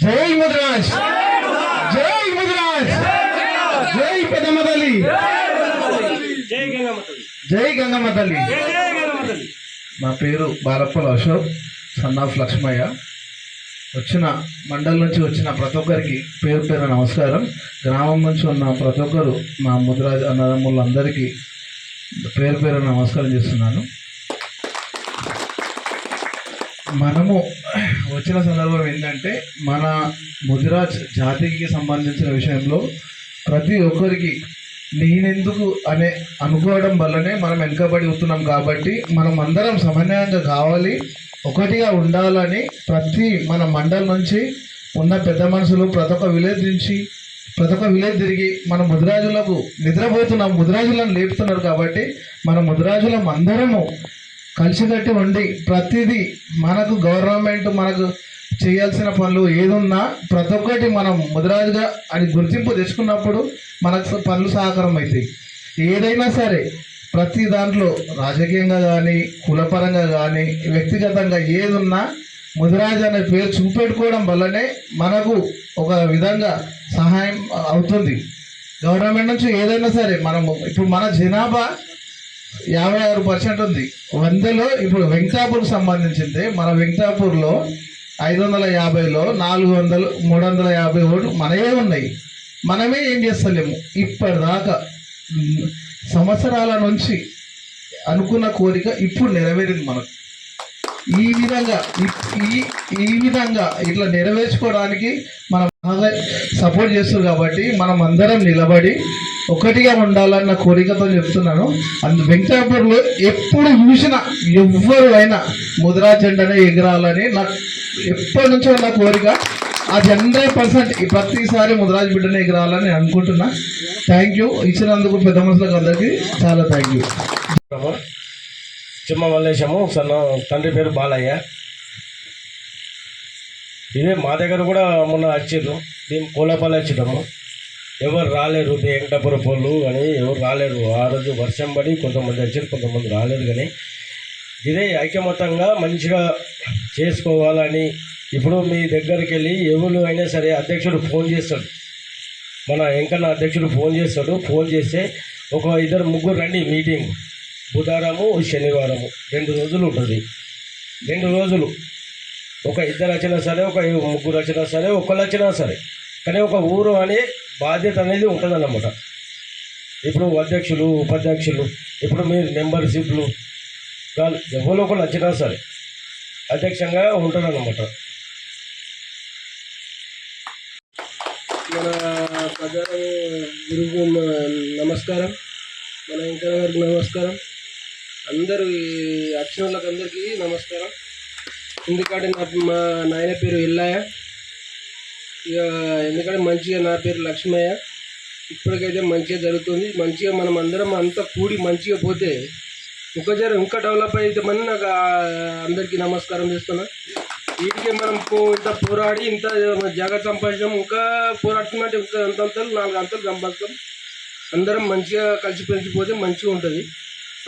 జై ముదిరాజ్, జై ముదిరాజ్, జై పెద్దమ్మ తల్లి, జై గంగమ్మ తల్లి. నా పేరు బాలప్పల అశోక్, సన్ ఆఫ్ లక్ష్మయ్య. వచ్చిన మండలం నుంచి వచ్చిన ప్రతి ఒక్కరికి పేరు పేరు నమస్కారం. గ్రామం నుంచి ఉన్న ప్రతి ఒక్కరు నా ముదిరాజ్ అన్నదమ్ములందరికీ పేరు పేరు నమస్కారం చేస్తున్నాను. మనము వచ్చిన సందర్భం ఏంటంటే, మన ముదిరాజ్ జాతికి సంబంధించిన విషయంలో ప్రతి ఒక్కరికి నేనెందుకు అనే అనుకోవడం వల్లనే మనం వెనుకబడి అవుతున్నాం. కాబట్టి మనం అందరం సమన్వయంగా కావాలి, ఒకటిగా ఉండాలని ప్రతి మన మండలం నుంచి ఉన్న పెద్ద మనుషులు ప్రతి ఒక్క విలేజ్ నుంచి ప్రతి ఒక్క విలేజ్ తిరిగి మన ముదిరాజులకు నిద్రపోతున్నాం, ముదిరాజులను లేపుతున్నారు. కాబట్టి మన ముదిరాజులం అందరము కలిసికట్టి ఉండి ప్రతిదీ మనకు గవర్నమెంట్ మనకు చేయాల్సిన పనులు ఏదున్నా ప్రతి ఒక్కటి మనం ముదిరాజుగా అని గుర్తింపు తెచ్చుకున్నప్పుడు మనకు పనులు సహకారం అవుతాయి. ఏదైనా సరే ప్రతి దాంట్లో రాజకీయంగా కానీ కులపరంగా కానీ వ్యక్తిగతంగా ఏదున్నా ముదిరాజు అనే పేరు చూపెట్టుకోవడం వల్లనే మనకు ఒక విధంగా సహాయం అవుతుంది. గవర్నమెంట్ నుంచి ఏదైనా సరే మనము ఇప్పుడు మన జనాభా 56% ఉంది. 100లో ఇప్పుడు వెంకటాపూర్కి సంబంధించింది. మన వెంకటాపూర్లో 550లో 350 ఓట్లు మనయే ఉన్నాయి. మనమే ఏం చేస్తలేము. ఇప్పటిదాకా సంవత్సరాల నుంచి అనుకున్న కోరిక ఇప్పుడు నెరవేరింది మనకు. ఈ విధంగా ఇట్లా నెరవేర్చుకోవడానికి మనం బాగా సపోర్ట్ చేస్తారు. కాబట్టి మనం అందరం నిలబడి ఒకటిగా ఉండాలన్న కోరికతో చెప్తున్నాను. వెంకటాపూర్లో ఎప్పుడు చూసినా ఎవ్వరు అయినా ముదిరాజ్ జెండానే ఎగరాలని నాకు ఎప్పటి నుంచో ఉన్న కోరిక. అది 100% ప్రతిసారి ముదిరాజ్ బిడ్డనే ఎగరాలని అనుకుంటున్నా. Thank you. ఇచ్చినందుకు పెద్ద మనుషులకు అందరికీ చాలా థ్యాంక్ యూ. చిమ్మ మల్లేశము, తండ్రి పేరు బాలయ్య. ఇదే మా దగ్గర కూడా మొన్న వచ్చిర్రు, మేము కోలపల్లి వచ్చినాము. ఎవరు రాలేరు, వెంకటాపురం పోళ్ళు కానీ ఎవరు రాలేరు. ఆ రోజు వర్షం పడి కొంతమంది వచ్చారు, కొంతమంది రాలేదు. కానీ ఇదే ఐకమత్యంగా మంచిగా చేసుకోవాలని ఇప్పుడు మీ దగ్గరికి వెళ్ళి ఎవరు అయినా సరే అధ్యక్షుడు ఫోన్ చేస్తాడు, మన వెంకన్న అధ్యక్షుడు ఫోన్ చేస్తాడు. ఫోన్ చేస్తే ఒక 2-3 రండి మీటింగ్, బుధవారము శనివారము 2 రోజులు ఉంటుంది. 2 రోజులు ఒక 2 వచ్చినా సరే, ఒక 3 వచ్చినా సరే, ఒకళ్ళు వచ్చినా సరే, కానీ ఒక ఊరు అనే బాధ్యత అనేది ఉంటుందన్నమాట. ఇప్పుడు అధ్యక్షులు ఉపాధ్యక్షులు ఇప్పుడు మీరు మెంబర్షిప్లు వాళ్ళు ఎవరో ఒకళ్ళు వచ్చినా సరే అధ్యక్షంగా ఉంటుందన్నమాట. మన ప్రజలు గురువు నమస్కారం, మన వెంకన్న గారికి నమస్కారం, అందరూ వచ్చిన వాళ్ళకి అందరికీ నమస్కారం. ఎందుకంటే మా నాయన పేరు ఎల్లయ్య, ఇక ఎందుకంటే మంచిగా నా పేరు లక్ష్మయ్య. ఇప్పటికైతే మంచిగా జరుగుతుంది. మంచిగా మనం అందరం అంతా కూడి మంచిగా పోతే ఇంకా డెవలప్ అయితే మన నాకు అందరికీ నమస్కారం చేస్తున్నా. వీటికే మనం ఇంత పోరాడి ఇంత జాగ్రత్త సంపాదించాం, ఇంకా పోరాడుతున్నట్టు ఇంకా అంతంతలు 4 అంతలు సంపాదిస్తాం. అందరం మంచిగా కలిసి పెంచిపోతే మంచిగా ఉంటుంది.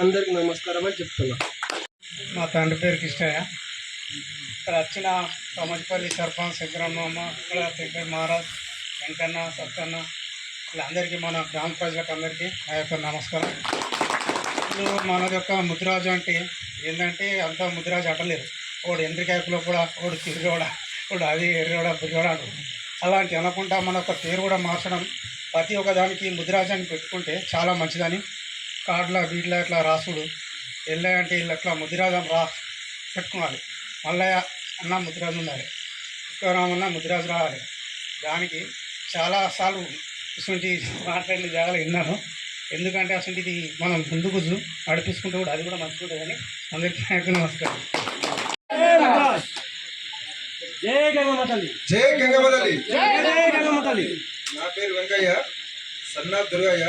అందరికి నమస్కారం అని చెప్తున్నా. మా తండ్రి పేరు కృష్ణయ్య. ఇక్కడ వచ్చిన కమజ్పల్లి సర్పంచ్ శంకరమ్మ, ఇక్కడ వెంకట మహారాజ్, వెంకన్న, సత్తన్న, వీళ్ళందరికీ మన గ్రామ ప్రజలకు అందరికీ నా యొక్క నమస్కారం. ఇప్పుడు మన యొక్క ముదిరాజు అంటే ఏంటంటే అంతా ముదిరాజు అంటలేరు. ఒకడు ఎండ్రికాయకులో కూడా, ఒకడు తిరిగోడ, ఒకడు అది ఎర్రోడ బుర్రోడ అంటారు. అలాంటి అనకుండా మన యొక్క పేరు కూడా మార్చడం, ప్రతి ఒక్క దానికి ముదిరాజు అని పెట్టుకుంటే చాలా మంచిదని కార్డుల వీటిలో ఇట్లా రాసుడు, ఎల్లయ్య అంటే వీళ్ళు అట్లా ముదిరాజు పెట్టుకోవాలి. మల్లయ్య అన్న ముదిరాజు ఉండాలి, తుకారామన్న ముదిరాజు రావాలి. దానికి చాలాసార్లు ఇటువంటి మాట్లాడిన జాగాలు విన్నాను. ఎందుకంటే అసలు ఇది మనం ముందుకు నడిపించుకుంటూ కూడా అది కూడా మంచిగా ఉంటుందని అందరికీ నాకు నమస్కారం. జై గంగమ్మ తల్లి, జై గంగమ్మ తల్లి, జై గంగమ్మ తల్లి. నా పేరు వెంకయ్య, సన్ ఆఫ్ దుర్గయ్య.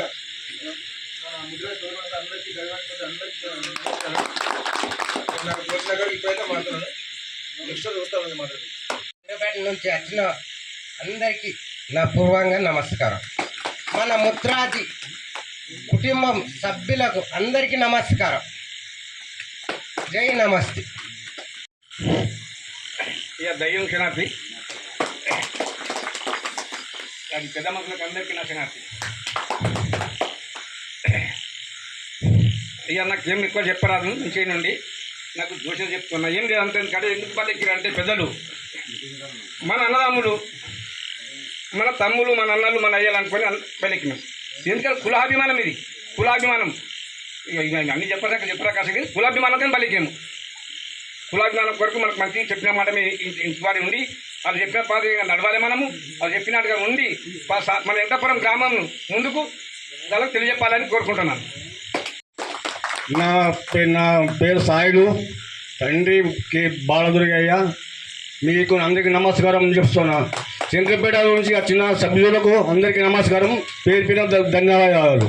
నాకు తోచిన ఇప్పుడైతే మాట్లాడాను, నెక్స్ట్ చూస్తామని మాట్లాడి నుంచి వచ్చిన అందరికీ నా పూర్వంగా నమస్కారం. మన ముద్రాజి కుటుంబం సభ్యులకు అందరికీ నమస్కారం. జై నమస్తే. ఇక దయ్యం క్షణాపి అది పెద్ద మనుషులకు అందరికీ నా శనార్థి. ఇక నాకు ఏం ఎక్కువ చెప్పరాదు నుంచి నుండి నాకు దోషం చెప్తున్నా ఏం లేదు అంత ఎందుకంటే ఎందుకు పల్లెక్కిరంటే పెద్దలు మన అన్నదమ్ములు మన తమ్ములు మన అన్నలు మన అయ్యాలు అనుకొని పల్లెక్కినాం. ఎందుకంటే కులాభిమానం ఇది కులాభిమానం ఇక అన్నీ చెప్పరాక అసలు కులాభిమానంతో పల్లెక్కాము. కులాభిమానం కొరకు మనకు మంచి చెప్పిన మాట ఇంటివాడి ఉండి అది చెప్పిన పాత నడవాలి మనము అది చెప్పినట్టుగా ఉండి మన వెంకటాపురం గ్రామం ముందుకు వాళ్ళకి తెలియజెప్పాలని కోరుకుంటున్నాను. నా పేరు సాయిలు, తండ్రి కే బాలదుర్గయ్య. మీకు అందరికీ నమస్కారం చెప్తున్నా. శంకరపేట నుంచి వచ్చిన సభ్యులకు అందరికీ నమస్కారం, పేరు పేరు ధన్యవాదాలు.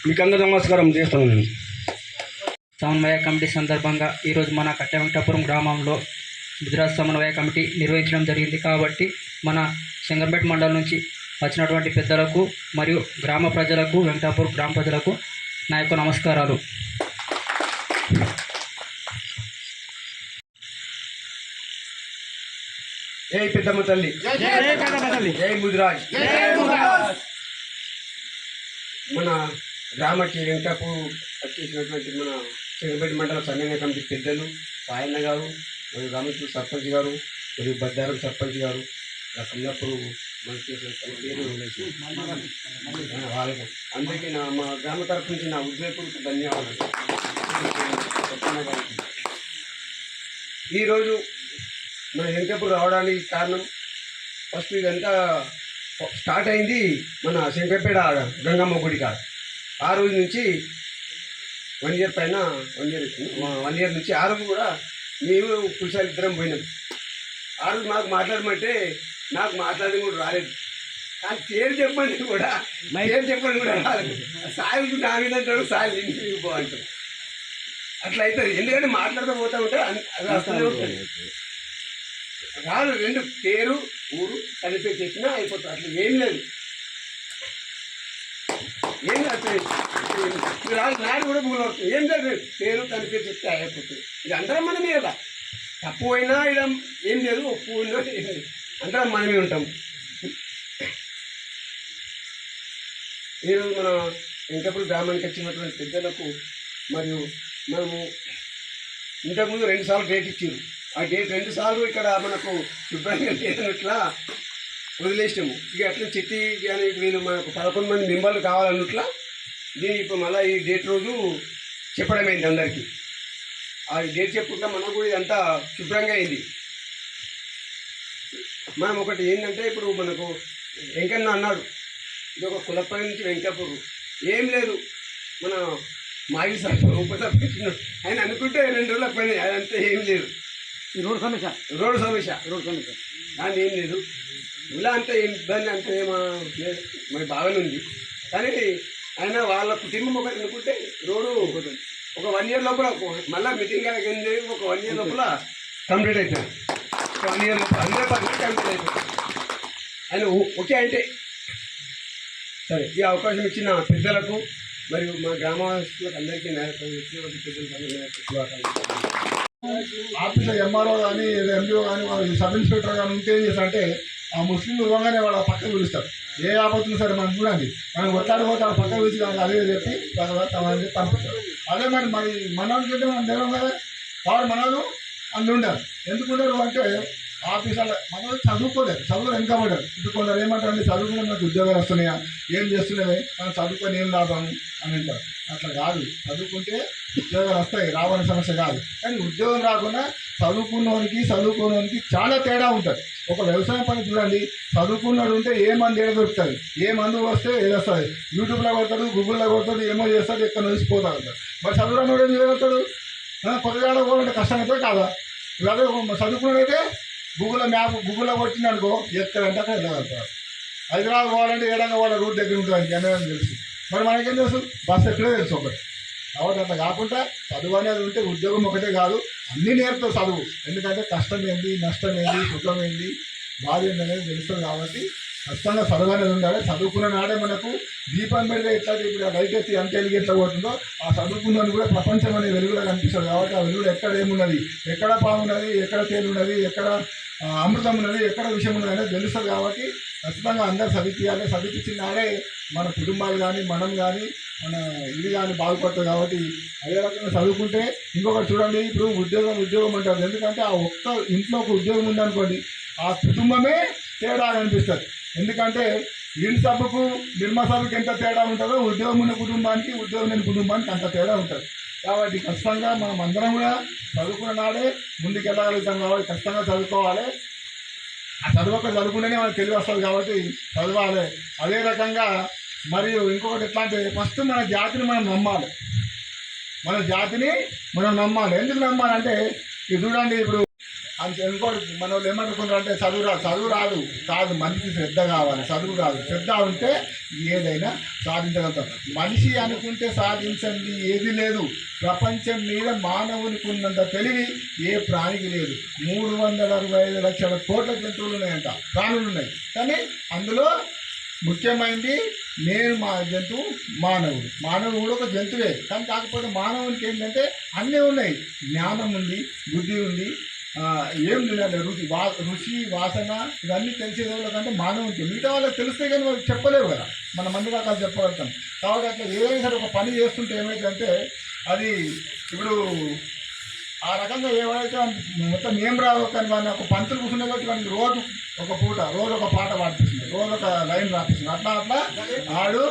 మీకు అందరూ నమస్కారం చేస్తున్నాను. సమన్వయ కమిటీ సందర్భంగా ఈరోజు మన కట్టెవెంకటాపురం గ్రామంలో గుజరాత్ సమన్వయ కమిటీ నిర్వహించడం జరిగింది. కాబట్టి మన శంకర్పేట మండలం నుంచి వచ్చినటువంటి పెద్దలకు మరియు గ్రామ ప్రజలకు, వెంకటాపురం గ్రామ ప్రజలకు నా యొక్క నమస్కారాలు. జై పెద్దమ్మ తల్లి, జై ముదిరాజ్. మన గ్రామకి వెంకటాపూర్ వచ్చేసినటువంటి మన శంకరపేట మండల సమన్వయ కమిటీ పెద్దలు సాయన్న గారు, మరియు రామేశ్వర సర్పంచ్ గారు, మరియు బద్దారం సర్పంచ్ గారు, కమలాపూర్ మంచి పేరు వాళ్ళకు అందరికీ మా గ్రామ తరఫు నుంచి నా హృదయపూర్వక ధన్యవాదాలు. ఈరోజు మన వెంకటాపూర్ రావడానికి కారణం ఫస్ట్ ఇదంతా స్టార్ట్ అయింది మన శంకరపేట గంగమ్మ గుడి కాడ. ఆ రోజు నుంచి 1 ఇయర్ పైన 1 ఇయర్ నుంచి ఆ రోజు కూడా మేము పురుషాలు ఇద్దరం పోయినాం. ఆ రోజు నాకు మాట్లాడమంటే నాకు మాట్లాడడం కూడా రాలేదు, కానీ పేరు చెప్పండి కూడా రాలేదు. సాయి నా మీద అంటాడు, సాయి ఇంటికి పో అంటాడు. అట్లా అవుతుంది, ఎందుకంటే మాట్లాడుతూ పోతూ ఉంటే అది వస్తూనే ఉంటుంది. రాదు, 2 పేరు ఊరు కలిపి చెప్పినా అయిపోతుంది. అట్లా ఏం లేదు, ఏం రాదు. నాడు కూడా భూములు అవుతుంది, ఏం లేదు, పేరు కలిపి చెప్తే అయిపోతుంది. ఇది అందరం మనమే కదా, తప్పు అయినా ఇలా ఏం లేదు, ఒప్పు అయినా ఏం లేదు, అందరం మనమే ఉంటాం. ఈరోజు మన వెంకటాపురం గ్రామానికి వచ్చినటువంటి పెద్దలకు మరియు మనము ఇంతకుముందు 2 సార్లు డేట్ ఇచ్చారు. ఆ డేట్ 2 సార్లు ఇక్కడ మనకు శుభ్రంగా లేదన్నట్లా వదిలేసాము. ఇక అట్లా చిట్టి కానీ వీళ్ళు మనకు 11 మంది మెంబర్లు కావాలన్నట్లా దీన్ని ఇప్పుడు మళ్ళీ ఈ డేట్ రోజు చెప్పడమైంది అందరికీ. ఆ డేట్ చెప్పుకుంటా మనకు కూడా ఇదంతా శుభ్రంగా అయింది. మనం ఒకటి ఏంటంటే ఇప్పుడు మనకు వెంకన్న అన్నాడు, ఇది ఒక కులపై నుంచి వెంకటాపూర్ ఏం లేదు, మన మాజీ సర్పంచ్ ఉప సర్పంచ్ ఆయన అనుకుంటే 2 రోజుల పని, అదంతా ఏం లేదు. రోడ్ సమస్య దాన్ని ఏం లేదు. ఇలా అంతా ఏం ఇబ్బంది అంతా ఏమో లేదు, మరి బాగానే ఉంది. కానీ ఆయన వాళ్ళ కుటుంబం ఒకటి అనుకుంటే రోడ్డు ఒక 1 ఇయర్ లోపల మళ్ళీ మీటింగ్ అయింది, ఒక 1 ఇయర్ లోపల కంప్లీట్ అవుతుంది. 1 ఇయర్ లోపల 100% కంప్లీట్ అవుతుంది. ఆయన ఓకే అంటే సరే. ఈ అవకాశం ఇచ్చిన పెద్దలకు మరియు మా గ్రామవాసులకు అందరికీ ఆఫీసులో ఎంఆర్ఓ కానీ ఎంపీఓ కానీ వాళ్ళు సబ్ ఇన్స్పెక్టర్ కానీ ఉంటే ఏం చేస్తారంటే ఆ ముస్లింలు ఇవ్వగానే వాళ్ళ పక్కకు పిలుస్తారు. ఏ ఆపత్తులు సరే మనం చూడండి, మనం కొట్లాడిపోతే పక్కకు పిలిచి అదే చెప్పి పంపిస్తారు. అదే మరి మనోళ్ళు చెప్తే మనం తెలియం కదా, వాడు మనోళ్ళు అందులో ఉండరు. ఎందుకు ఉండరు అంటే ఆఫీసర్లు మనోళ్ళు చదువుకోలేదు, చదువులు వెనకబడ్డారు. ఇప్పుడు కొందరు ఏమంటారంటే చదువుకునే మనకు ఉద్యోగాలు వస్తున్నాయా, ఏం చేస్తున్నాయి, మనం చదువుకొని ఏం లాభం అని అంటారు. అట్లా కాదు, చదువుకుంటే ఉద్యోగాలు వస్తాయి, రావని సమస్య కాదు. కానీ ఉద్యోగం రాకుండా చదువుకున్నోనికి చాలా తేడా ఉంటుంది. ఒక వ్యవసాయం పని చూడండి, చదువుకున్నాడు ఉంటే ఏ మంది ఏడ దొరుకుతుంది, ఏ మందు వస్తే ఏదొస్తుంది, యూట్యూబ్లో కొడతాడు, గూగుల్లో కొడతాడు, ఏమో చేస్తాడు, ఎక్కడ నడిచిపోతా ఉంటాడు. మరి చదువుకున్నాడు ఏం చేయగలుగుతాడు, పొద్దుగాల పోవాలంటే కష్టం అయితే కాదా. అదే చదువుకున్నాడైతే గూగుల్లో కొట్టింది అనుకో, ఎక్కడంటే అక్కడ వెళ్ళగలుగుతాడు. హైదరాబాద్ పోవాలంటే ఏడంగా వాళ్ళ రూట్ దగ్గర ఉంటుంది, ఎన్నో తెలుసు. మరి మనకేం తెలుసు, బస్సు ఎక్కడే తెలుసు ఒకటి. కాబట్టి అట్లా కాకుండా చదువు అనేది ఉంటే ఉద్యోగం ఒకటే కాదు, అన్నీ నేర్పుతావు చదువు. ఎందుకంటే కష్టం ఏంది, నష్టం ఏంది, సుఖం ఏంది, బాధ ఏంది అనేది తెలుస్తుంది. కాబట్టి ఖచ్చితంగా చదువు అనేది ఉండాలి. చదువుకున్న నాడే మనకు దీపం పెడితే ఎట్లా ఇప్పుడు లైట్ ఎత్తి అంత వెలుగు ఎట్లా పోతుందో ఆ చదువుకున్నది కూడా ప్రపంచం అనే వెలుగులో కనిపిస్తుంది. కాబట్టి ఆ వెలుగులో ఎక్కడ ఏమున్నది, ఎక్కడ పాము ఉన్నది, ఎక్కడ తేలు ఉన్నది, ఎక్కడ అమృతం ఉన్నది, ఎక్కడ విషయం ఉన్నది అనేది తెలుస్తుంది. కాబట్టి ఖచ్చితంగా అందరూ చదివించాలి. చదివించిన నాడే మన కుటుంబాలు కానీ మనం కానీ మన ఇది కానీ బాగుపడుతుంది. కాబట్టి అదే రకంగా చదువుకుంటే ఇంకొకటి చూడండి, ఇప్పుడు ఉద్యోగం అంటారు. ఎందుకంటే ఆ ఒక్క ఇంట్లో ఒక ఉద్యోగం ఉందనుకోండి, ఆ కుటుంబమే తేడా అనిపిస్తుంది. ఎందుకంటే ఇంటి సభకు నిర్మా సభకు ఎంత తేడా ఉంటుందో ఉద్యోగం ఉన్న కుటుంబానికి ఉద్యోగం లేని కుటుంబానికి అంత తేడా ఉంటుంది. కాబట్టి ఖచ్చితంగా మనం అందరం కూడా చదువుకున్న నాడే ముందుకు వెళ్ళగలుగుతాం. కాబట్టి ఖచ్చితంగా చదువుకోవాలి. ఆ చదువుకుంటేనే మనకు తెలివి వస్తుంది. కాబట్టి చదవాలి. అదే రకంగా మరియు ఇంకొకటి ఎట్లా అంటే ఫస్ట్ మన జాతిని మనం నమ్మాలి. ఎందుకు నమ్మాలంటే ఇది చూడండి, ఇప్పుడు అంత ఇంకోటి మన వాళ్ళు ఏమనుకుంటారు అంటే చదువు రాదు కాదు, మనిషికి శ్రద్ధ కావాలి. చదువు కాదు, శ్రద్ధ ఉంటే ఏదైనా సాధించగలుగుతాం. మనిషి అనుకుంటే సాధించండి ఏది లేదు. ప్రపంచం మీద మానవునికి ఉన్నంత తెలివి ఏ ప్రాణికి లేదు. 365 లక్షల కోట్ల జంతువులు ఉన్నాయంట, ప్రాణులు ఉన్నాయి. కానీ అందులో ముఖ్యమైనది మా జంతువు మానవుడు కూడా ఒక జంతువే. కానీ కాకపోతే మానవునికి ఏంటంటే అన్నీ ఉన్నాయి. జ్ఞానం ఉంది, బుద్ధి ఉంది, ఏం తినాలి, రుచి వాసన ఇవన్నీ తెలిసేది వాళ్ళకంటే మానవునికి. మిగతా వాళ్ళకి తెలిస్తే కానీ వాళ్ళకి చెప్పలేవు కదా, మన మంది రకాలు చెప్పగలుగుతాం. కాబట్టి అట్లా ఏదైనా సరే ఒక పని చేస్తుంటే ఏమైందంటే అది ఇప్పుడు ఆ రకంగా ఏవైతే మొత్తం ఏం రావు. కానీ వాడిని ఒక పంతులు కూర్చునే కాబట్టి వాడికి రోజు ఒక పాట పాడిపిస్తుంది, రోజు ఒక లైన్ రాపిస్తుంది. అట్లా ఆడు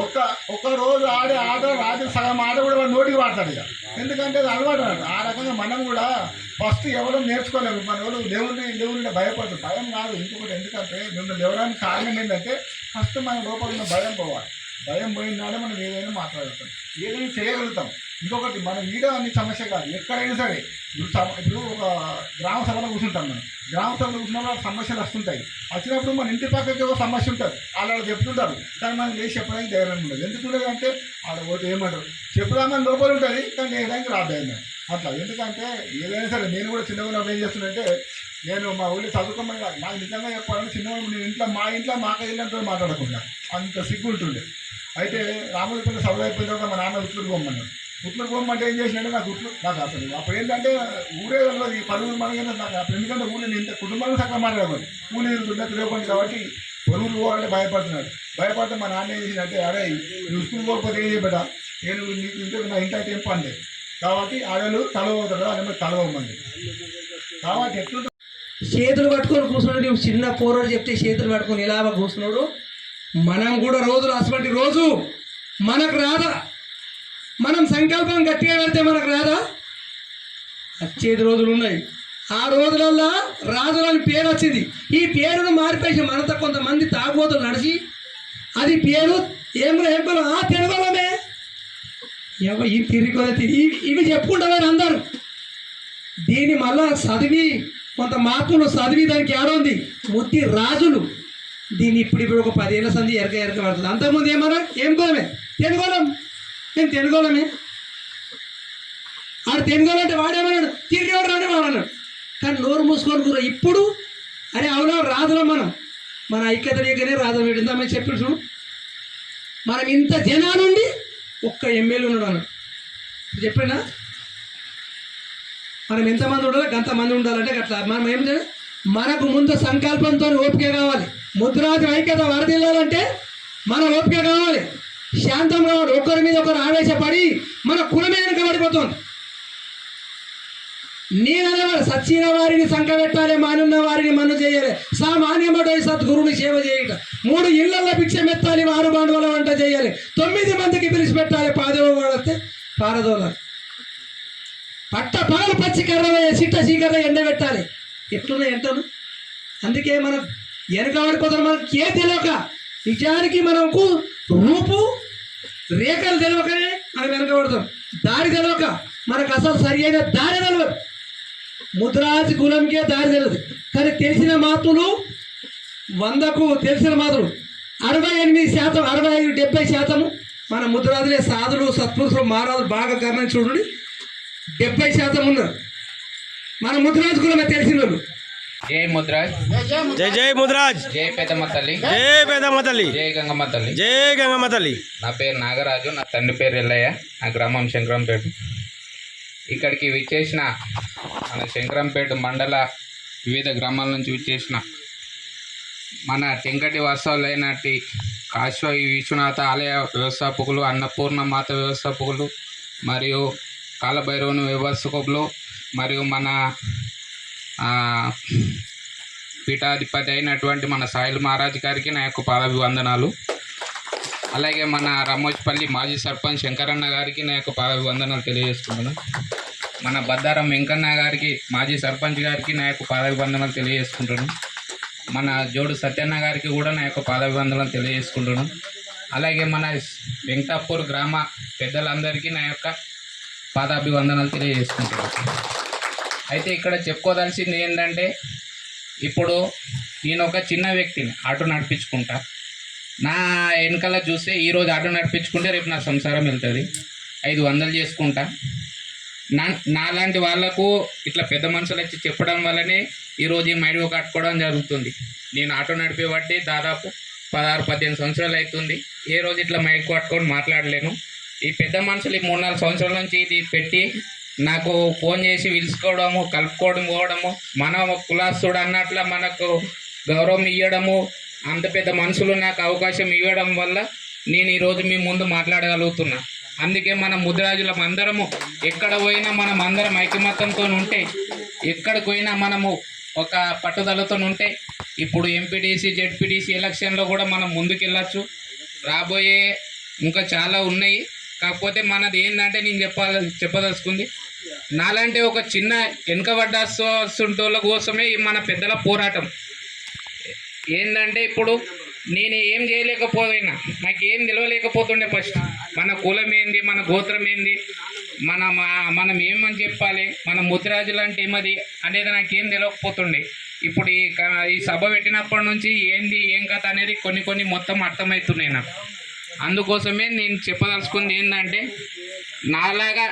ఒక్క రోజు ఆడే ఆట రాత్రి సగం ఆట కూడా వాడు నోటికి వాడతాడు ఇక. ఎందుకంటే అది అలవాటు అన్నట్టు. ఆ రకంగా మనం కూడా ఫస్ట్ ఎవరో నేర్చుకోలేము. మన ఎవరు దేవుని భయపడదు. భయం కాదు ఇంకొకటి. ఎందుకంటే మిమ్మల్ని లేవడానికి కారణం ఏంటంటే ఫస్ట్ మన లోపల ఉన్న భయం పోవాలి. భయం పోయినాడే మనం ఏదైనా మాట్లాడతాం, ఏదైనా చేయగలుగుతాం. ఇంకొకటి మనం ఈడ అన్ని సమస్య కాదు, ఎక్కడైనా సరే. ఇప్పుడు ఒక గ్రామ సభలో కూర్చుంటాం. మనం గ్రామ సభలో కూర్చున్నప్పుడు సమస్యలు వస్తుంటాయి. వచ్చినప్పుడు మన ఇంటి పక్కకి ఒక సమస్య ఉంటుంది, వాళ్ళు చెప్తుంటారు. కానీ మనం లేచి చెప్పడానికి ధైర్యం ఉండదు. ఎందుకు ఉండదు అంటే ఆడ పోతే ఏమంటారు చెప్పుదామని లోపల ఉంటుంది, కానీ ఏదైనా రాద్దాయి అట్లా. ఎందుకంటే ఏదైనా సరే నేను కూడా చిన్నగా ఉన్నప్పుడు ఏం చేస్తున్నంటే, నేను మా ఊళ్ళో చదువుకోమని కాదు, నాకు నిజంగా చెప్పాలంటే చిన్నగా నేను మా ఇంట్లో మాకైలంతో మాట్లాడకుండా అంత సిగ్గు ఉంటుండే. అయితే రాముడిపల్లి సభ అయిపోయిన తర్వాత మా నాన్న ఉట్లూరు పోమన్నాడు. ఉట్లూరు పోమంటే ఏం చేసినట్టే నాకు అసలు అప్పుడు ఏంటంటే ఊరే ఈ పరుగులు మనకైనా నాకు అప్పుడు. ఎందుకంటే ఊళ్ళో ఇంత కుటుంబాన్ని సగం మాట్లాడకూడదు, ఊళ్ళో తిరగకుండా. కాబట్టి పొరుగులు పోవాలంటే భయపడితే మా నాన్న ఏం చేసినట్టే, అరే నువ్వు స్కూల్ పోకపోతే ఏం చేయబెట్ట, నేను నీకు ఇంట్లో నా ఇంట్లో ఏం పని లేదు. కాబట్టి ఆడలు తలవవుతాడు, అదే తలవమ్మంది. కాబట్టి ఎట్లా చేతులు పట్టుకొని కూర్చున్నాడు. నువ్వు చిన్న పోరాడు చెప్తే చేతులు పట్టుకొని ఇలా కూర్చున్నాడు. మనం కూడా అటువంటి రోజు మనకు రాదా? మనం సంకల్పం గట్టిగా పెడితే మనకు రాదా? వచ్చేది రోజులు ఉన్నాయి. ఆ రోజులల్లో రాజులని పేరు వచ్చింది. ఈ పేరును మార్పేసి మనతో కొంతమంది తాగుబోతులు నడిచి అది పేరు ఏం తెలుగులమే ఈ తిరిగి ఇవి చెప్పుకుంటామని అందరూ. దీన్ని మళ్ళా చదివి కొంత మార్పులు చదివి దానికి ఏడుంది ముద్ది రాజులు. దీన్ని ఇప్పుడు ఒక 10 ఏళ్ళ సంది ఎరక పడుతుంది. అంతకుముందు ఏం కులమే తెలుగులం, నేను తెలుగులమే. ఆడు తెలుగులు అంటే వాడేమన్నాడు, తిరిగేవాడు రానే వాడన్నాడు. కానీ నోరు మూసుకొని కూర ఇప్పుడు అరే అవునా రాజులం. మన ఐక్యత దగ్గరే రాజులం పెట్టిందామని చెప్పి చూడు. మనం ఇంత జనాలుండి ఒక్క ఎమ్మెల్యే ఉన్నాడు అన్నాడు. చెప్పినా మనం ఎంతమంది ఉండాలి, అంతమంది ఉండాలంటే అట్లా మనం ఏం చేయాలి? మనకు ముందు సంకల్పంతో ఓపిక కావాలి. ముద్రాది ఐక్యత వరదిల్లాలంటే మన ఓపిక కావాలి, శాంతం కావాలి. ఒకరి మీద ఒకరు ఆవేశపడి మన కులమే వెనకబడిపోతుంది. నేననేవాడు సచ్చిన వారిని సంకబెట్టాలి, మానున్న వారిని మన్ను చేయాలి, సామాన్యమడై సద్గురుని సేవ చేయట, 3 ఇళ్లలో భిక్షమెత్తాలి, 6 బాండవుల వంట చేయాలి, 9 మందికి పిలిచి పెట్టాలి, పాదవ వాడితే పారదోలాలి, పట్ట పగలు పచ్చి కర్ర చిట్ట చీకర్ర ఎండబెట్టాలి. ఎట్లున్నా ఎంటను. అందుకే మనం వెనకబడిపోతాం. మనకి ఏ తెలియక నిజానికి మనకు రూపు రేఖలు తెలియకనే మనం వెనకబడతాం. దారి తెలియక మనకు అసలు సరి అయిన దారి తెలియదు. ముద్రాజి కులంకే దారి తెలియదు. కానీ తెలిసిన మాతులు 100కు తెలిసిన మాతులు 68%, 65-70% మన ముద్రాజులే. సాధులు సత్పురుషులు మహారాజులు బాగా గమనించి చూడండి, 70% ఉన్నారు మన ముద్రాజు కులమే తెలిసిన వాళ్ళు. జై ముద్రాజ్, జై జై ముద్రాజ్, జై పెద్దమ్మ తల్లి, జై పెదమ్మ తల్లి, జై గంగమ్మ తల్లి. జై గంగమ్మ తల్లి. నా పేరు నాగరాజు, నా తండ్రి పేరు ఎల్లయ్య, నా గ్రామం శంకరంపేట. ఇక్కడికి విచ్చేసిన మన శంకరంపేట మండల వివిధ గ్రామాల నుంచి విచ్చేసిన మన టెంకటి వాస్తవులైనటి కాశ్వయి విశ్వనాథ ఆలయ వ్యవస్థాపకులు, అన్నపూర్ణ మాత వ్యవస్థాపకులు మరియు కాలభైరవుని వ్యవస్థాపకులు మరియు మన పీఠాధిపతి అయినటువంటి మన సాయిల్ మహారాజ్ గారికి నా యొక్క పాదాభివందనాలు. అలాగే మన రమోజ్పల్లి మాజీ సర్పంచ్ శంకరన్న గారికి నా యొక్క పాదాభివందనాలు తెలియజేసుకుంటున్నాను. మన బద్దారం వెంకన్న గారికి మాజీ సర్పంచ్ గారికి నా యొక్క పాదాభివందనాలు తెలియజేసుకుంటున్నాను. మన జోడు సత్యన్న గారికి కూడా నా యొక్క పాదాభివందనాలు తెలియజేసుకుంటున్నాను. అలాగే మన వెంకటాపూర్ గ్రామ పెద్దలందరికీ నా యొక్క పాదాభివందనాలు తెలియజేసుకుంటున్నాను. అయితే ఇక్కడ చెప్పుకోదలసింది ఏంటంటే, ఇప్పుడు నేను ఒక చిన్న వ్యక్తిని, ఆటో నడిపించుకుంటా. నా వెనకాల చూస్తే ఈరోజు ఆటో నడిపించుకుంటే రేపు నా సంసారం వెళ్తుంది, 500 చేసుకుంటా. నాలాంటి వాళ్ళకు ఇట్లా పెద్ద మనుషులు వచ్చి చెప్పడం వల్లనే ఈరోజు ఈ మైడియో కట్టుకోవడం జరుగుతుంది. నేను ఆటో నడిపే బట్టి దాదాపు 16-18 సంవత్సరాలు అవుతుంది. ఏ రోజు ఇట్లా మైక్ పట్టుకొని మాట్లాడలేను. ఈ పెద్ద మనుషులు ఈ 3-4 సంవత్సరాల నుంచి ఇది పెట్టి నాకు ఫోన్ చేసి పిలుచుకోవడము, కలుపుకోవడం పోవడము, మన కులాస్తుడు అన్నట్ల మనకు గౌరవం ఇవ్వడము, అంత పెద్ద మనుషులు నాకు అవకాశం ఇవ్వడం వల్ల నేను ఈరోజు మీ ముందు మాట్లాడగలుగుతున్నా. అందుకే మన ముద్రాజులం అందరము ఎక్కడ పోయినా మనం అందరం ఐకమత్యంతో ఉంటే, ఎక్కడికి పోయినా మనము ఒక పట్టుదలతో ఉంటే, ఇప్పుడు ఎంపీటీసీ జెడ్పీటీసీ ఎలక్షన్లో కూడా మనం ముందుకెళ్ళచ్చు. రాబోయే ఇంకా చాలా ఉన్నాయి. కాకపోతే మనది ఏంటంటే నేను చెప్పదలుచుకుంది, నాలంటే ఒక చిన్న వెనుకబడ్డ కోసమే మన పెద్దల పోరాటం ఏంటంటే, ఇప్పుడు నేను ఏం చేయలేకపోయినా, నాకేం తెలియలేకపోతుండే. ఫస్ట్ మన కులం ఏంది, మన గోత్రం ఏంది, మనం ఏమని చెప్పాలి, మన ముద్రాజులు అంటే ఏమది అనేది నాకేం తెలియకపోతుండే. ఇప్పుడు ఈ సభ పెట్టినప్పటి నుంచి ఏంది ఏం కథ అనేది కొన్ని మొత్తం అర్థమవుతున్నాయి నాకు. అందుకోసమే నేను చెప్పదలుచుకుంది ఏంటంటే, నాలాగా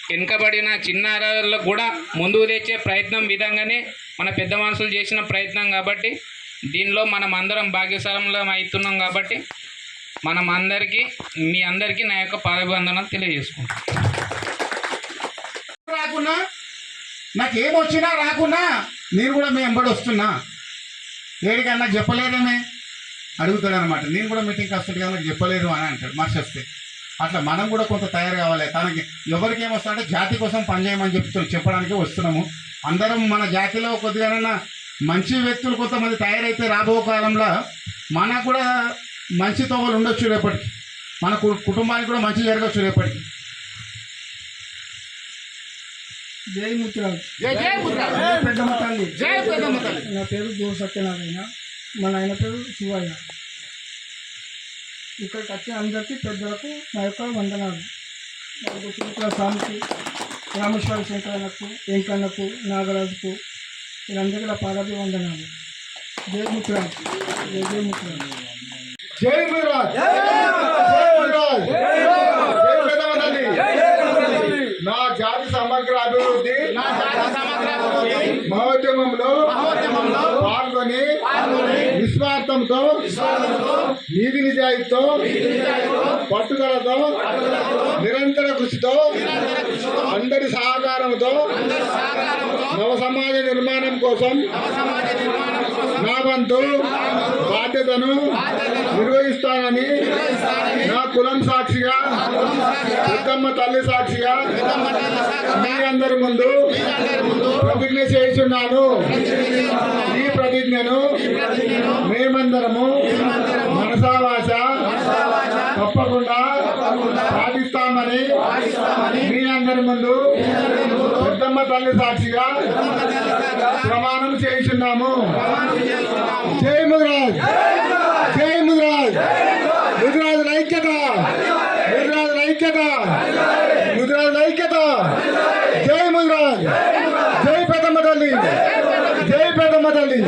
వెనుకబడిన చిన్నారులకు కూడా ముందుకు తెచ్చే ప్రయత్నం విధంగానే మన పెద్ద మనుషులు చేసిన ప్రయత్నం కాబట్టి, దీనిలో మనం అందరం భాగ్యశాలంలో అవుతున్నాం కాబట్టి మీ అందరికీ నా యొక్క పాదాభివందనాలు తెలియజేసుకుంటాను. రాకున్నా నాకేమొచ్చినా రాకున్నా నేను కూడా మీ వెంబడి వస్తున్నా, ఏడికన్నా చెప్పలేదేమే అడుగుతాడు అనమాట. నేను కూడా మీటింగ్కి వస్తుంది కదా, నాకు చెప్పలేదు అని అంటాడు మనిషి వస్తే. అట్లా మనం కూడా కొంత తయారు కావాలి. తనకి ఎవరికి ఏమొస్తుందంటే జాతి కోసం పనిచేయమని చెప్పడానికి వస్తున్నాము. అందరం మన జాతిలో కొద్దిగానన్నా మంచి వ్యక్తులు కొంతమంది తయారైతే రాబో కాలంలో మనకు కూడా మంచి తోవలు ఉండొచ్చు, రేపటికి మన కుటుంబానికి కూడా మంచి జరగచ్చు రేపటికి. జై ముద్రాజ్, జై జై ముద్రాజ్, జై పెద్దమ్మ తల్లి, జై పెద్దమ్మ తల్లి. నా పేరు జోడు సత్యనారాయణ, మా నాయన పేరు శివయ్య. ఇక్కడికి వచ్చిన అందరికీ పెద్దలకు నా యొక్క వందనాలు. నాకు తిరుమల స్వామికి, రామేశ్వర శంకరన్నకు, వెంకన్నకు, నాగరాజుకు వీళ్ళందరికీ పాదాభివందనాలు. జై ముద్రాజ్, జై జై ముద్రాజ్, జై ముద్రాజ్, జై ముద్రాజ్, జై పెద్దమ్మ తల్లి. నా జాతి సమగ్ర అభివృద్ధి మహోద్యమంలో పాల్గొని నిస్వార్థంతో, నీతి నిజాయితీతో, పట్టుదలతో, నిరంతర కృషితో, అందరి సహకారంతో నవ సమాజ నిర్మాణం కోసం నా వంతు బాధ్యతను నిర్వహిస్తానని నా కులం సాక్షిగా, పెద్దమ్మ తల్లి సాక్షిగా మీ అందరి ముందు ప్రతిజ్ఞ చేస్తున్నాను. ఈ ప్రతిజ్ఞను మేమందరము మనసావాస తప్పకుండా పాటిస్తామని మీ అందరి ముందు పెద్దమ్మ తల్లి సాక్షిగా ప్రమాణం చేస్తున్నాము. జై ముద్రాజ్, జై ముద్రాజ్, ముద్రాజ్ ఐక్యత, ముద్రాజ్ ఐక్యత, ముద్రాజ్ ఐక్యత. జై ముద్రాజ్, జై పెద్దమ్మ తల్లి, జై పెద్దమ్మ తల్లి.